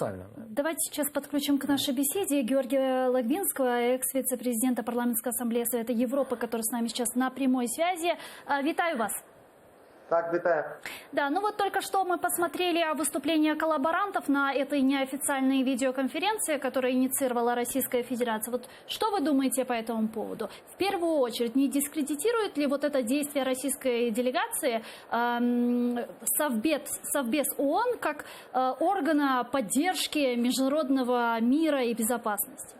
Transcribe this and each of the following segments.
радикально. Давайте сейчас подключим к нашей беседе Георгия Логвинского, экс-вице-президента Парламентской ассамблеи Совета Европы, который с нами сейчас на прямой связи. Витаю вас. Так, витаю. Да, ну вот только что мы посмотрели выступление коллаборантов на этой неофициальной видеоконференции, которую инициировала Российская Федерация. Вот что вы думаете по этому поводу? В первую очередь, не дискредитирует ли вот это действие российской делегации Совбез ООН как органа поддержки международного мира и безопасности?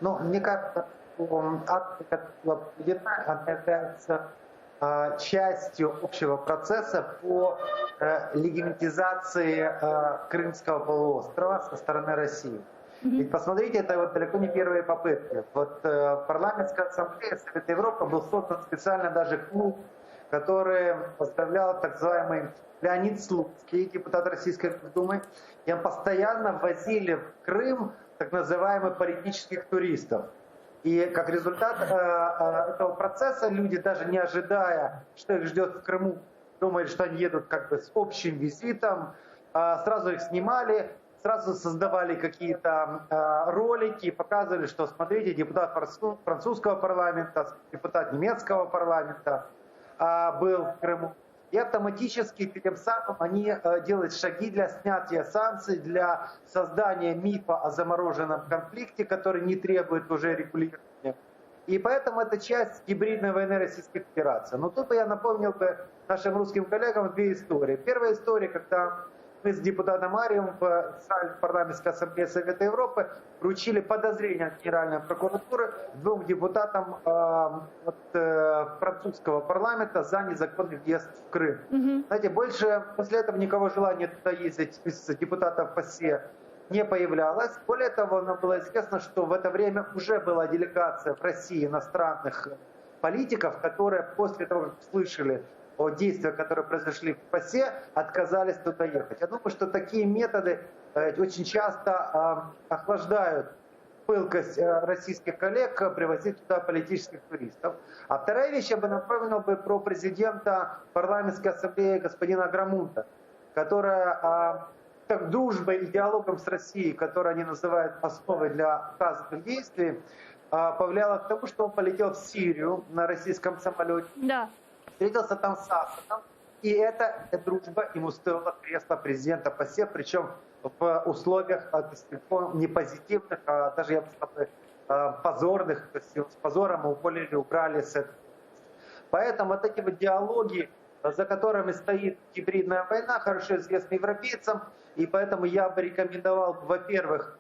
Ну, мне кажется, что акция, которая проведена, она является частью общего процесса по легитимизации Крымского полуострова со стороны России. Ведь посмотрите, это вот далеко не первые попытки. Вот парламентская ассамблея Совета Европы был создан специально даже клуб, который возглавлял так называемый Леонид Слуцкий, депутат Российской Госдумы. И постоянно возили в Крым так называемых политических туристов. И как результат этого процесса люди, даже не ожидая, что их ждет в Крыму, думали, что они едут как бы с общим визитом, сразу их снимали, сразу создавали какие-то ролики, показывали, что смотрите, депутат французского парламента, депутат немецкого парламента был в Крыму. И автоматически тем самым они делают шаги для снятия санкций, для создания мифа о замороженном конфликте, который не требует уже регулирования. И поэтому это часть гибридной войны Российской Федерации. Но тут бы я напомнил бы нашим русским коллегам две истории. Первая история, когда мы с депутатом Арием в парламентской ассамблее Совета Европы вручили подозрение от Генеральной прокуратуры двум депутатам французского парламента за незаконный въезд в Крым. Знаете, больше после этого никого желания туда ездить из депутатов ПАСЕ не появлялось. Более того, нам было известно, что в это время уже была делегация в России иностранных политиков, которые после того, как слышали о действиях, которые произошли в ПАСЕ, отказались туда ехать. Я думаю, что такие методы очень часто охлаждают пылкость российских коллег привозить туда политических туристов. А вторая вещь, я бы напомнил про президента парламентской ассамблеи господина Аграмунта, которая так дружбой и диалогом с Россией, который они называют основой для указанных действий, повлияла к тому, что он полетел в Сирию на российском самолете. Да. Встретился там с Асадом, и эта дружба ему стоила кресла президента ПАСЕ, причем в условиях не позитивных, а даже, я бы сказал, позорных, то есть с позором уволили, убрали с этого. Поэтому вот эти вот диалоги, за которыми стоит гибридная война, хорошо известны европейцам, и поэтому я бы рекомендовал, во-первых,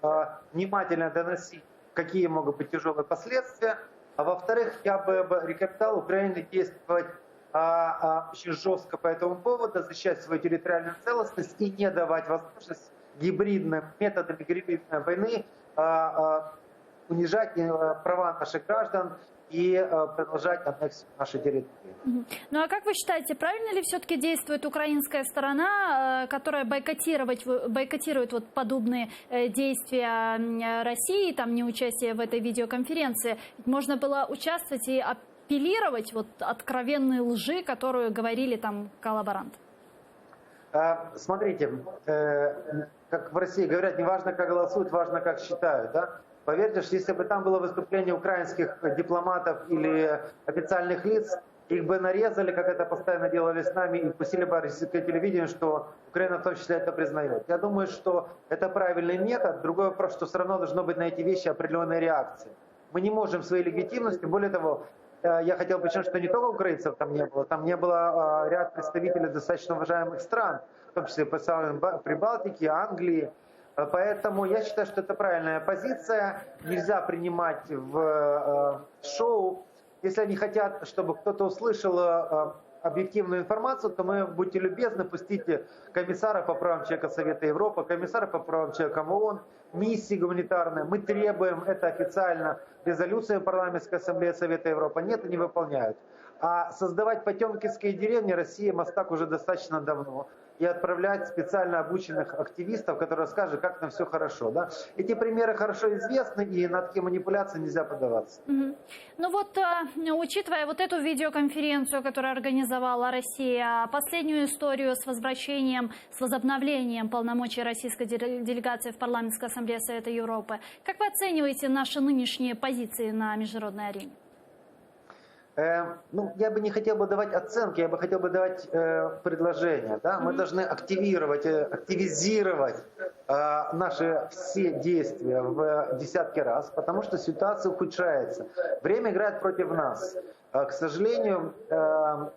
внимательно доносить, какие могут быть тяжелые последствия, а во-вторых, я бы рекомендовал Украине действовать очень жестко по этому поводу, защищать свою территориальную целостность и не давать возможность методами гибридной войны унижать права наших граждан и продолжать аннексию нашей территории. Ну а как вы считаете, правильно ли все-таки действует украинская сторона, которая бойкотирует вот подобные действия России, там неучастие в этой видеоконференции? Ведь можно было участвовать и апеллировать вот откровенные лжи, которую говорили там коллаборанты? Смотрите, как в России говорят, не важно, как голосуют, важно, как считают. Да? Поверьте, что если бы там было выступление украинских дипломатов или официальных лиц, их бы нарезали, как это постоянно делали с нами, и пустили бы российское телевидение, что Украина в том числе это признает. Я думаю, что это правильный метод. Другой вопрос, что все равно должно быть на эти вещи определенная реакция. Мы не можем своей легитимностью, более того, я хотел подчеркнуть, что не только украинцев там не было ряд представителей достаточно уважаемых стран, в том числе Прибалтики, Англии. Поэтому я считаю, что это правильная позиция. Нельзя принимать в шоу. Если они хотят, чтобы кто-то услышал объективную информацию, то мы, будьте любезны, пустите комиссара по правам человека Совета Европы, комиссара по правам человека ООН, миссии гуманитарные. Мы требуем это официально. Резолюции парламентской ассамблеи Совета Европы нет и не выполняют. А создавать потемкинские деревни Россия Мостак уже достаточно давно. и отправлять специально обученных активистов, которые скажут, как там все хорошо. Да? Эти примеры хорошо известны, и на такие манипуляции нельзя поддаваться. Ну вот, учитывая вот эту видеоконференцию, которую организовала Россия, последнюю историю с возвращением, с возобновлением полномочий российской делегации в Парламентской ассамблее Совета Европы, как вы оцениваете наши нынешние позиции на международной арене? Ну, я бы не хотел бы давать оценки, я бы хотел бы давать предложения. Да? Мы должны активизировать наши все действия в десятки раз, потому что ситуация ухудшается. Время играет против нас. К сожалению,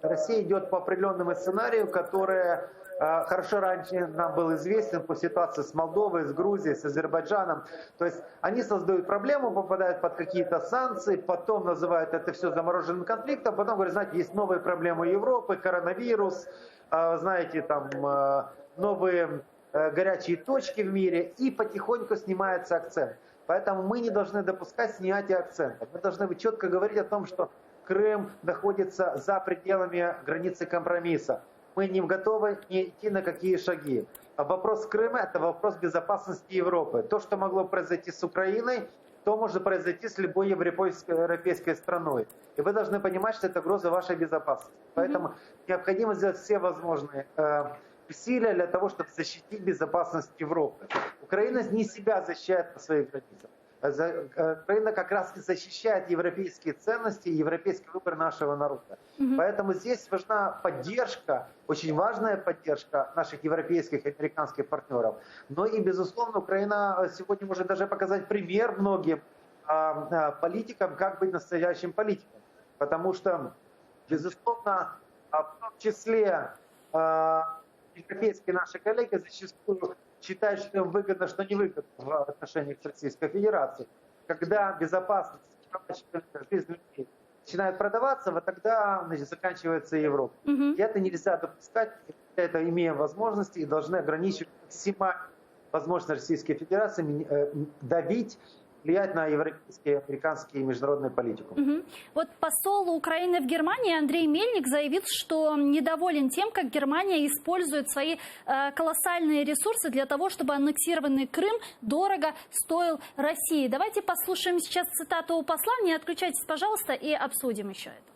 Россия идет по определенному сценарию, который хорошо раньше нам был известен по ситуации с Молдовой, с Грузией, с Азербайджаном. То есть они создают проблему, попадают под какие-то санкции, потом называют это все замороженным конфликтом, потом говорят, знаете, есть новые проблемы Европы, коронавирус, знаете, там новые горячие точки в мире, и потихоньку снимается акцент. Поэтому мы не должны допускать снятия акцента. Мы должны четко говорить о том, что Крым находится за пределами границы компромисса. Мы не готовы идти на какие шаги. А вопрос Крыма – это вопрос безопасности Европы. То, что могло произойти с Украиной, то может произойти с любой европейской страной. И вы должны понимать, что это угроза вашей безопасности. Поэтому необходимо сделать все возможные усилия для того, чтобы защитить безопасность Европы. Украина не себя защищает по своих границах. Украина как раз и защищает европейские ценности и европейский выбор нашего народа. Поэтому здесь важна поддержка, очень важная поддержка наших европейских и американских партнеров. Но и, безусловно, Украина сегодня может даже показать пример многим политикам, как быть настоящим политиком. Потому что, безусловно, в том числе европейские наши коллеги зачастую считают, что им выгодно, что невыгодно в отношениях с Российской Федерацией. Когда безопасность жизнь людей начинает продаваться, вот тогда, значит, заканчивается Европа. И это нельзя допускать, это имеем возможности и должны ограничивать максимально возможность Российской Федерации давить, влиять на европейские, американские и международную политику. Вот посол Украины в Германии Андрей Мельник заявил, что недоволен тем, как Германия использует свои колоссальные ресурсы для того, чтобы аннексированный Крым дорого стоил России. Давайте послушаем сейчас цитату у посла. Не отключайтесь, пожалуйста, и обсудим еще это.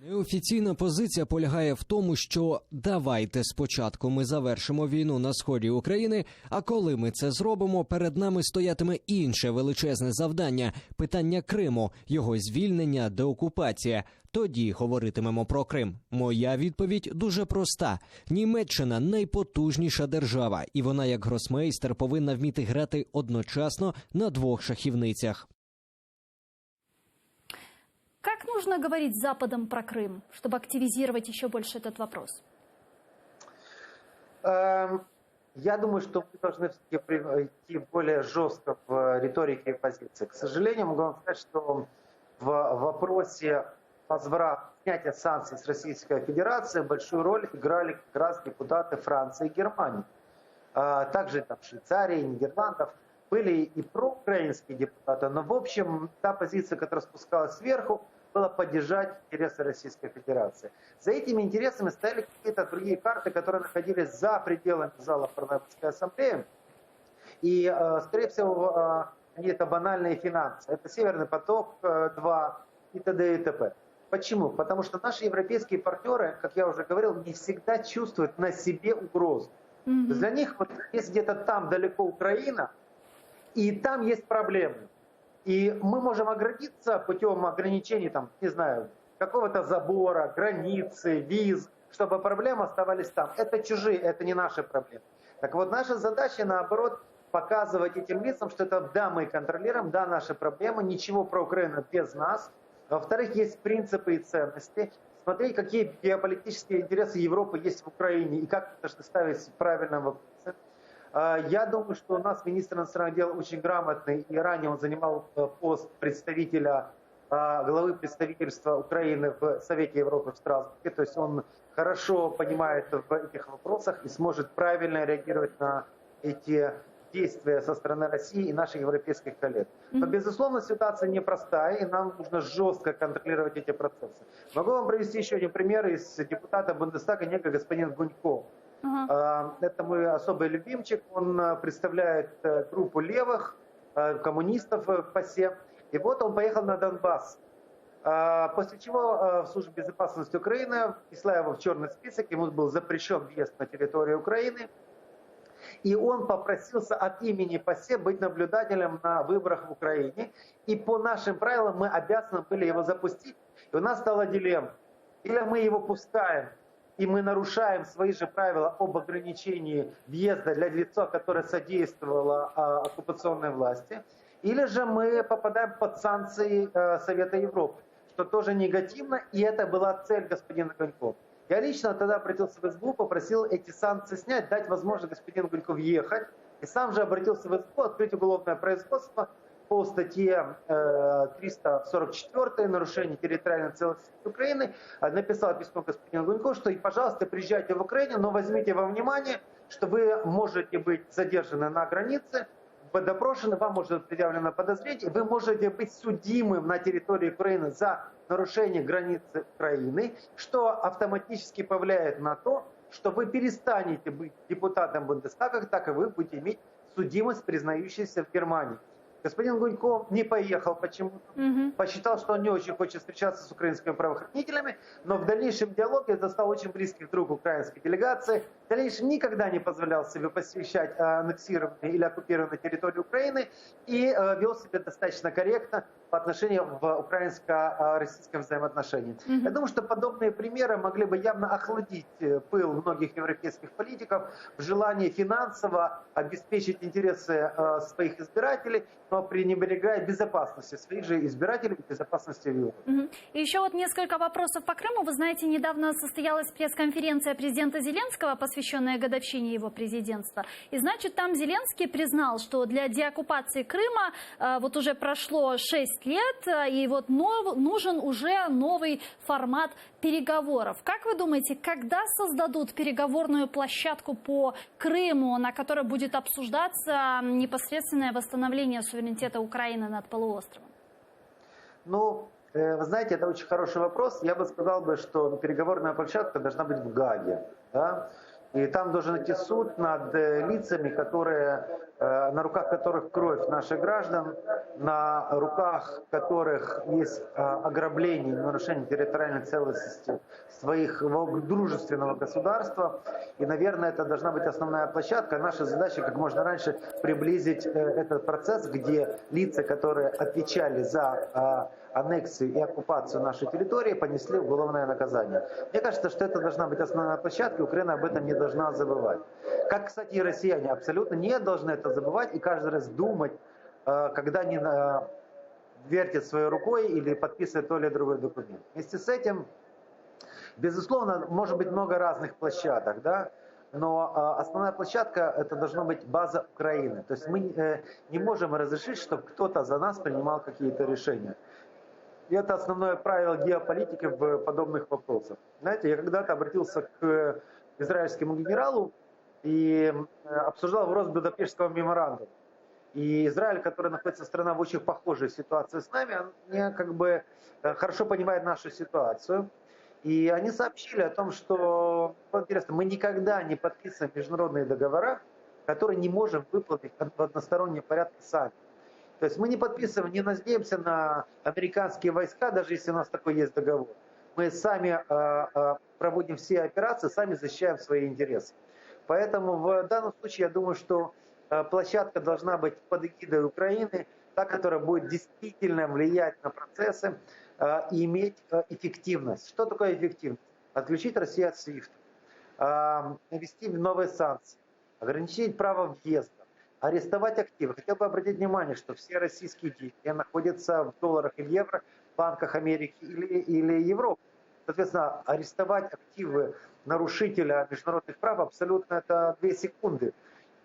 Неофіційна позиція полягає в тому, що давайте спочатку ми завершимо війну на сході України, а коли ми це зробимо, перед нами стоятиме інше величезне завдання – питання Криму, його звільнення, деокупація. Тоді говоритимемо про Крим. Моя відповідь дуже проста. Німеччина – найпотужніша держава, і вона як гросмейстер повинна вміти грати одночасно на двох шахівницях. Как нужно говорить с Западом про Крым, чтобы активизировать еще больше этот вопрос? Я думаю, что мы должны идти более жестко в риторике и позиции. К сожалению, могу вам сказать, что в вопросе возврата, снятия санкций с Российской Федерации большую роль играли как раз депутаты Франции и Германии. Также там Швейцарии, Нидерландов. Были и проукраинские депутаты, но в общем та позиция, которая спускалась сверху, была поддержать интересы Российской Федерации. За этими интересами стояли какие-то другие карты, которые находились за пределами зала Парламентской ассамблеи. И, скорее всего, это банальные финансы. Это Северный поток-2 и т.д. и т.п. Почему? Потому что наши европейские партнеры, как я уже говорил, не всегда чувствуют на себе угрозу. Для них вот есть где-то там далеко Украина, и там есть проблемы. И мы можем ограничиться путем ограничений, там, не знаю, какого-то забора, границы, виз, чтобы проблемы оставались там. Это чужие, это не наши проблемы. Так вот, наша задача, наоборот, показывать этим лицам, что это да, мы контролируем, да, наши проблемы, ничего про Украину без нас. Во-вторых, есть принципы и ценности. Смотреть, какие геополитические интересы Европы есть в Украине и как должны ставить правильно вопросы. Я думаю, что у нас министр иностранных дел очень грамотный, и ранее он занимал пост представителя, главы представительства Украины в Совете Европы в Страсбурге. То есть он хорошо понимает в этих вопросах и сможет правильно реагировать на эти действия со стороны России и наших европейских коллег. Но, безусловно, ситуация непростая, и нам нужно жестко контролировать эти процессы. Могу вам привести еще один пример из депутата Бундестага, некий господин Гунько. Это мой особый любимчик, он представляет группу левых, коммунистов в ПАСЕ. И вот он поехал на Донбасс. После чего Служба безопасности Украины внесла его в черный список, ему был запрещен въезд на территорию Украины. И он попросился от имени ПАСЕ быть наблюдателем на выборах в Украине. И по нашим правилам мы обязаны были его запустить. И у нас стала дилемма. Или мы его пускаем, и мы нарушаем свои же правила об ограничении въезда для лица, которое содействовало оккупационной власти. Или же мы попадаем под санкции Совета Европы, что тоже негативно, и это была цель господина Гунько. Я лично тогда обратился в СБУ, попросил эти санкции снять, дать возможность господину Гунько въехать, и сам же обратился в СБУ открыть уголовное производство по статье 344 «Нарушение территориальной целостности Украины». Написал письмо господину Гунько, что, пожалуйста, приезжайте в Украину, но возьмите во внимание, что вы можете быть задержаны на границе, допрошены, вам может быть предъявлено подозрение, вы можете быть судимым на территории Украины за нарушение границы Украины, что автоматически повлияет на то, что вы перестанете быть депутатом Бундестага, так и вы будете иметь судимость, признающуюся в Германии. Господин Гунько не поехал почему-то, посчитал, что он не очень хочет встречаться с украинскими правоохранителями, но в дальнейшем диалоге это стал очень близкий друг украинской делегации. В дальнейшем никогда не позволял себе посещать аннексированные или оккупированные территории Украины и вел себя достаточно корректно по отношению в украинско-российском взаимоотношении. Я думаю, что подобные примеры могли бы явно охладить пыл многих европейских политиков в желании финансово обеспечить интересы своих избирателей, но пренебрегая безопасностью своих же избирателей и безопасности Европы. И еще вот несколько вопросов по Крыму. Вы знаете, недавно состоялась пресс-конференция президента Зеленского, посвященная годовщине его президентства. И значит, там Зеленский признал, что для деоккупации Крыма вот уже прошло 6 лет, и вот нужен уже новый формат переговоров. Как вы думаете, когда создадут переговорную площадку по Крыму, на которой будет обсуждаться непосредственное восстановление суверенитета Украины над полуостровом? Ну, вы знаете, это очень хороший вопрос. Я бы сказал, что переговорная площадка должна быть в Гааге. Да? И там должен идти суд над лицами, на руках которых кровь наших граждан, на руках которых есть ограбление, нарушение территориальной целостности своего дружественного государства. И, наверное, это должна быть основная площадка. Наша задача как можно раньше приблизить этот процесс, где лица, которые отвечали за аннексию и оккупацию нашей территории, понесли уголовное наказание. Мне кажется, что это должна быть основная площадка, и Украина об этом не должна забывать. Как, кстати, и россияне абсолютно не должны это забывать и каждый раз думать, когда они вертят своей рукой или подписывают то или другой документ. Вместе с этим, безусловно, может быть много разных площадок, да? Но основная площадка – это должна быть база Украины. То есть мы не можем разрешить, чтобы кто-то за нас принимал какие-то решения. И это основное правило геополитики в подобных вопросах. Знаете, я когда-то обратился к израильскому генералу и обсуждал вопрос Будапештского меморандума. И Израиль, который находится страна в очень похожей ситуации с нами, они как бы хорошо понимает нашу ситуацию. И они сообщили о том, что, интересно, мы никогда не подписываем международные договора, которые не можем выплатить в одностороннем порядке сами. То есть мы не подписываем, не надеемся на американские войска, даже если у нас такой есть договор. Мы сами проводим все операции, сами защищаем свои интересы. Поэтому в данном случае я думаю, что площадка должна быть под эгидой Украины, та, которая будет действительно влиять на процессы и иметь эффективность. Что такое эффективность? Отключить Россию от SWIFT, ввести новые санкции, ограничить право въезда, арестовать активы. Хотел бы обратить внимание, что все российские деньги находятся в долларах и в евро в банках Америки или Европы. Соответственно, арестовать активы нарушителя международных прав абсолютно это 2 секунды.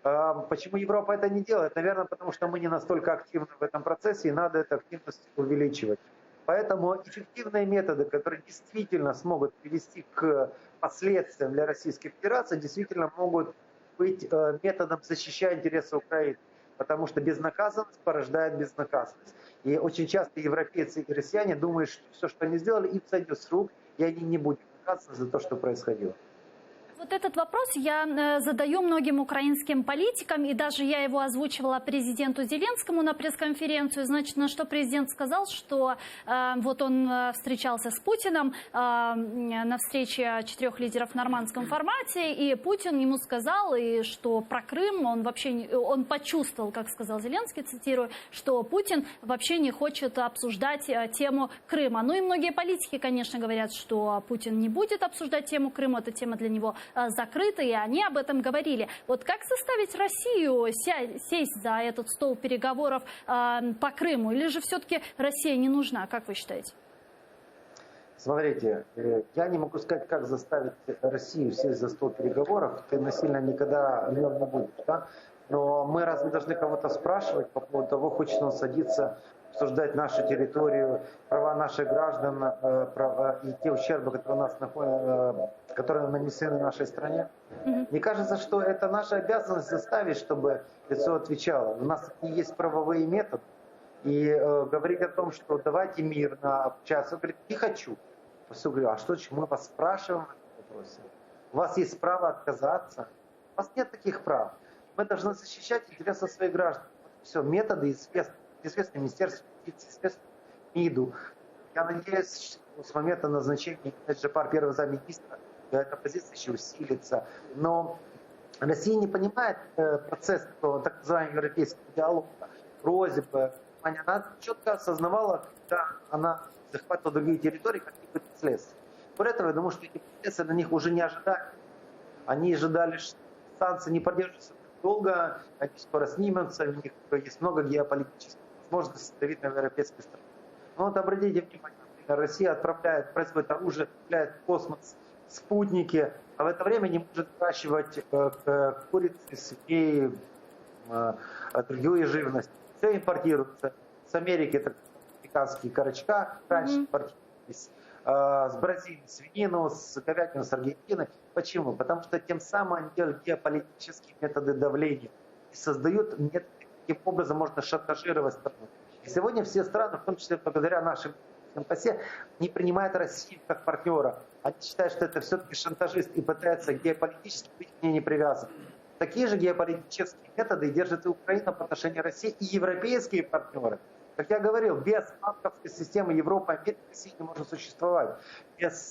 Почему Европа это не делает? Наверное, потому что мы не настолько активны в этом процессе, и надо эту активность увеличивать. Поэтому эффективные методы, которые действительно смогут привести к последствиям для Российской Федерации, действительно могут быть методом, защищая интересы Украины. Потому что безнаказанность порождает безнаказанность. И очень часто европейцы и россияне думают, что все, что они сделали, им сойдет с рук, и они не будут наказаны за то, что происходило. Вот этот вопрос я задаю многим украинским политикам, и даже я его озвучивала президенту Зеленскому на пресс-конференцию. Значит, на что президент сказал, что вот он встречался с Путиным на встрече 4 лидеров в нормандском формате, и Путин ему сказал, и что про Крым он почувствовал, как сказал Зеленский, цитирую, что Путин вообще не хочет обсуждать тему Крыма. Ну и многие политики, конечно, говорят, что Путин не будет обсуждать тему Крыма, эта тема для него закрыты, и они об этом говорили. Вот как заставить Россию сесть за этот стол переговоров по Крыму? Или же все-таки Россия не нужна, как вы считаете? Смотрите, я не могу сказать, как заставить Россию сесть за стол переговоров. Ты насильно никогда не будешь, да? Но мы разве должны кого-то спрашивать по поводу того, хочет он садиться, обсуждать нашу территорию, права наших граждан, права и те ущербы, которые у нас находятся, которые нанесены нашей стране. Мне кажется, что это наша обязанность заставить, чтобы лицо отвечало. У нас есть правовые методы. И говорить о том, что давайте мирно общаться. Он говорит, не хочу. Я говорю, а что, мы вас спрашиваем в этом вопросе? У вас есть право отказаться? У вас нет таких прав. Мы должны защищать интересы своих граждан. Все, методы известны Министерству юстиции, известны МИДу. Я надеюсь, что с момента назначения Джапар первого замминистра эта позиция еще усилится. Но Россия не понимает процесс так называемого европейского диалога, просьбы. Она четко осознавала, когда она захватывала другие территории, какие будут последствия. Por этого я думаю, что эти процессы на них уже не ожидали. Они ожидали, что санкции не продержатся долго, они скоро снимутся, у них есть много геополитических возможностей давить на европейские страны. Но вот обратите внимание, Россия производит оружие, отправляет в космос спутники, а в это время не может выращивать курицы, свиней, другую живность. Все импортируется. С Америки это американские корочка, раньше импортировались. С Бразилии свинину, с говядину, с Аргентины. Почему? Потому что тем самым они делают геополитические методы давления и создают методы, каким образом можно шантажировать страну. И сегодня все страны, в том числе благодаря нашим МПСе, не принимают Россию как партнера. Они считают, что это все-таки шантажист и пытаются геополитически быть к ней не привязаны. Такие же геополитические методы держит и Украина по отношению к России и европейские партнеры. Как я говорил, без банковской системы Европы, Америки Россия не может существовать. Без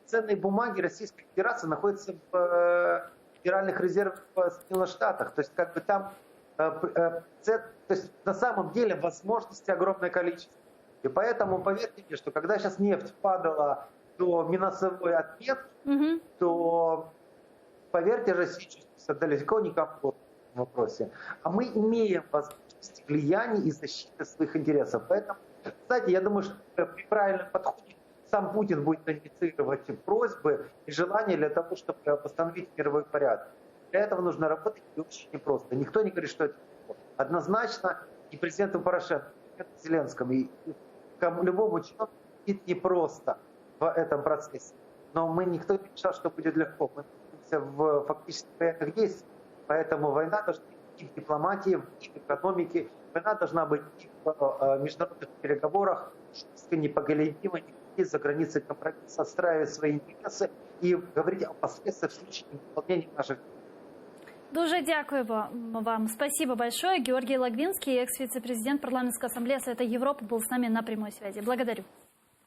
ценной бумаги Российской Федерации находится в федеральных резервах в Соединенных Штатах. То есть как бы там то есть, на самом деле возможностей огромное количество. И поэтому поверьте мне, что когда сейчас нефть падала до минусовой отметки, то, поверьте, Россия чувствуется далеко не комфортно в вопросе. А мы имеем возможности влияния и защиты своих интересов. Поэтому, кстати, я думаю, что при правильном подходе сам Путин будет инициировать просьбы и желания для того, чтобы восстановить мировой порядок. Для этого нужно работать, и очень непросто. Никто не говорит, что это однозначно и президенту Порошенко, и президенту Зеленскому, и любому чиновнику будет непросто в этом процессе. Но никто не решал, что будет легко. Мы находимся в фактически военных действиях. Поэтому война должна быть и в дипломатии, и в экономике. Война должна быть и в международных переговорах, непоголебимо, не за границей компромисса, отстраивать свои интересы и говорить о последствиях в случае невыполнения наших. Дуже дякую вам. Спасибо большое. Георгий Логвинский, экс-вице-президент парламентской ассамблеи Совета Европы, был с нами на прямой связи. Благодарю.